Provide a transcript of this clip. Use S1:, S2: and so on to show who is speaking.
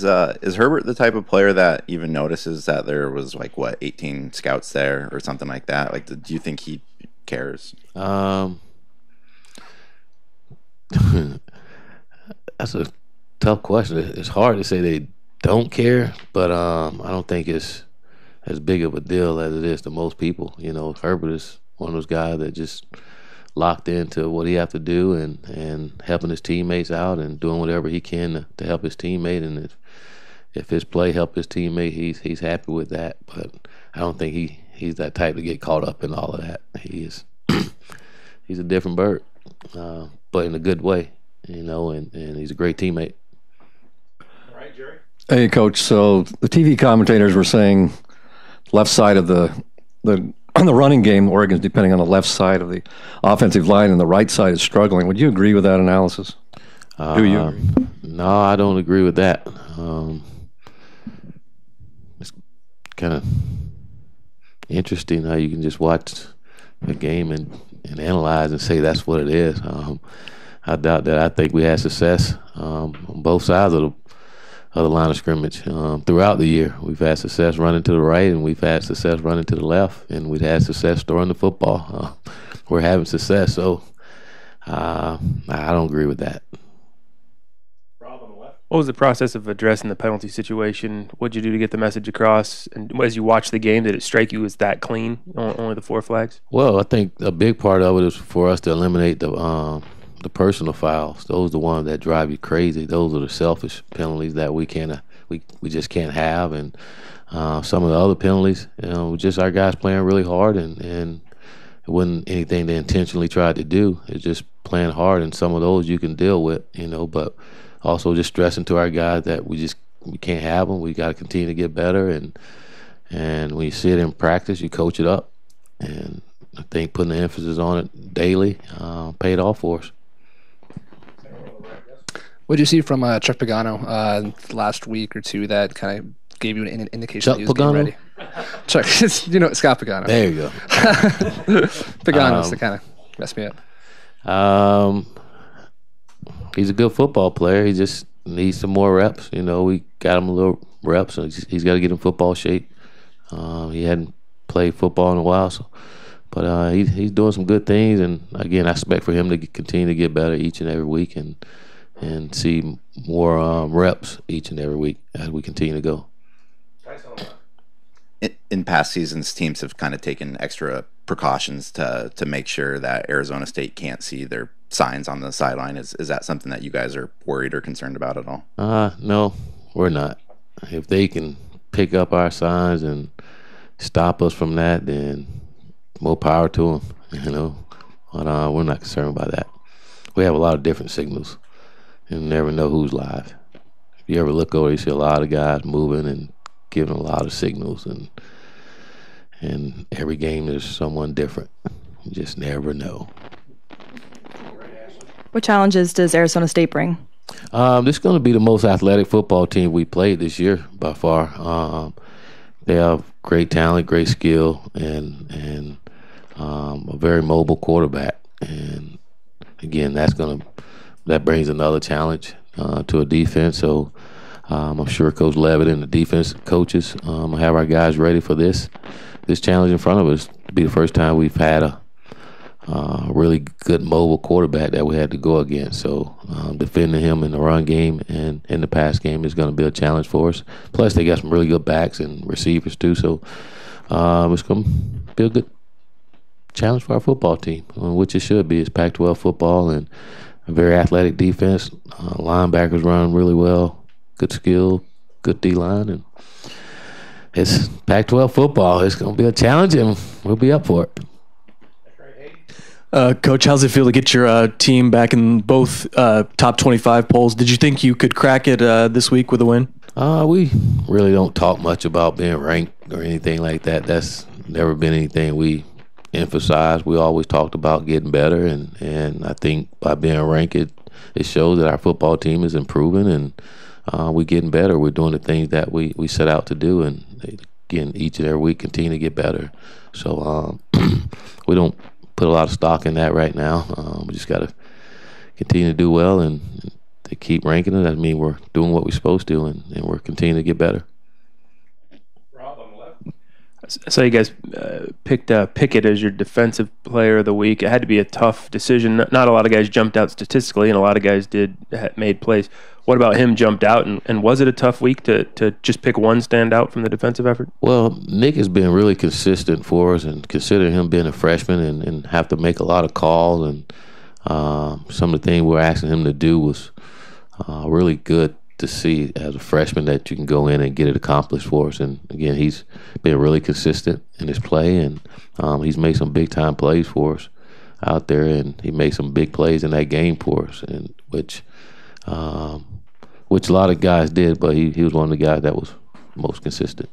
S1: Is Herbert the type of player that even notices that there was like 18 scouts there or something like that? Like, do you think he cares?
S2: That's a tough question. It's hard to say they don't care, but I don't think it's as big of a deal as it is to most people. You know, Herbert is one of those guys that just locked into what he have to do and helping his teammates out and doing whatever he can to help his teammate. And if his play help his teammate, he's happy with that. But I don't think he's that type to get caught up in all of that. He is he's a different bird, but in a good way, you know. And he's a great teammate.
S3: All right, Jerry.
S4: Hey, Coach. So the TV commentators were saying left side of the on the running game, Oregon's depending on the left side of the offensive line, and the right side is struggling. Would you agree with that analysis? Do you?
S2: No, I don't agree with that. It's kind of interesting how you can just watch a game and analyze and say that's what it is. I doubt that. I think we had success on both sides of the line of scrimmage throughout the year. We've had success running to the right, and we've had success running to the left, and we've had success throwing the football. We're having success, so I don't agree with that.
S3: What was the process of addressing the penalty situation? What did you do to get the message across? And as you watched the game, did it strike you as that clean, only the 4 flags?
S2: Well, I think a big part of it is for us to eliminate the personal fouls. Those are the ones that drive you crazy. Those are the selfish penalties that we just can't have. And some of the other penalties, you know, just our guys playing really hard, and it wasn't anything they intentionally tried to do. It's just playing hard, and some of those you can deal with, you know, but also just stressing to our guys that we can't have them. We got to continue to get better, and when you see it in practice, you coach it up. And I think putting the emphasis on it daily paid off for us.
S5: What did you see from Chuck Pagano last week or two that kind of gave you an indication
S2: Chuck
S5: that he was
S2: Pagano?
S5: getting ready? Chuck, Scott Pagano.
S2: There you go.
S5: Pagano's to kind of mess me up.
S2: He's a good football player. He just needs some more reps. You know, we got him a little reps, and he's got to get in football shape. He hadn't played football in a while, but he's doing some good things. And again, I expect for him to continue to get better each and every week, and see more reps each and every week as we continue to go.
S1: In past seasons, teams have kind of taken extra precautions to make sure that Arizona State can't see their signs on the sideline. Is that something that you guys are worried or concerned about at all?
S2: No, we're not. If they can pick up our signs and stop us from that, then more power to them, you know. But we're not concerned about that. We have a lot of different signals. You never know who's live. If you ever look over, you see a lot of guys moving and giving a lot of signals, and every game there's someone different. You just never know.
S6: What challenges does Arizona State bring?
S2: This is going to be the most athletic football team we played this year by far. They have great talent, great skill, and a very mobile quarterback. And again, that brings another challenge to a defense. So I'm sure Coach Levitt and the defense coaches have our guys ready for this challenge in front of us. To be the first time we've had a really good mobile quarterback that we had to go against. So defending him in the run game and in the pass game is going to be a challenge for us. Plus, they got some really good backs and receivers too. So it's going to be a good challenge for our football team, which it should be. It's Pac-12 football and a very athletic defense. Linebackers run really well. Good skill, good D-line, and it's Pac-12 football. It's going to be a challenge, and we'll be up for it.
S7: Coach, how's it feel to get your team back in both top 25 polls? Did you think you could crack it this week with a win?
S2: We really don't talk much about being ranked or anything like that. That's never been anything we emphasized. We always talked about getting better, and I think by being ranked, it shows that our football team is improving, and we're getting better. We're doing the things that we set out to do, and again, each and every week continue to get better. So we don't put a lot of stock in that right now. We just got to continue to do well and they keep ranking us. That means we're doing what we're supposed to, and we're continuing to get better.
S3: So you guys picked Pickett as your defensive player of the week. It had to be a tough decision. Not a lot of guys jumped out statistically, and a lot of guys made plays. What about him jumped out, and was it a tough week to just pick one standout from the defensive effort?
S2: Well, Nick has been really consistent for us, and considering him being a freshman and have to make a lot of calls, and some of the things we're asking him to do was really good to see as a freshman that you can go in and get it accomplished for us. And again, he's been really consistent in his play, and he's made some big time plays for us out there, and he made some big plays in that game for us, and which a lot of guys did, but he was one of the guys that was most consistent.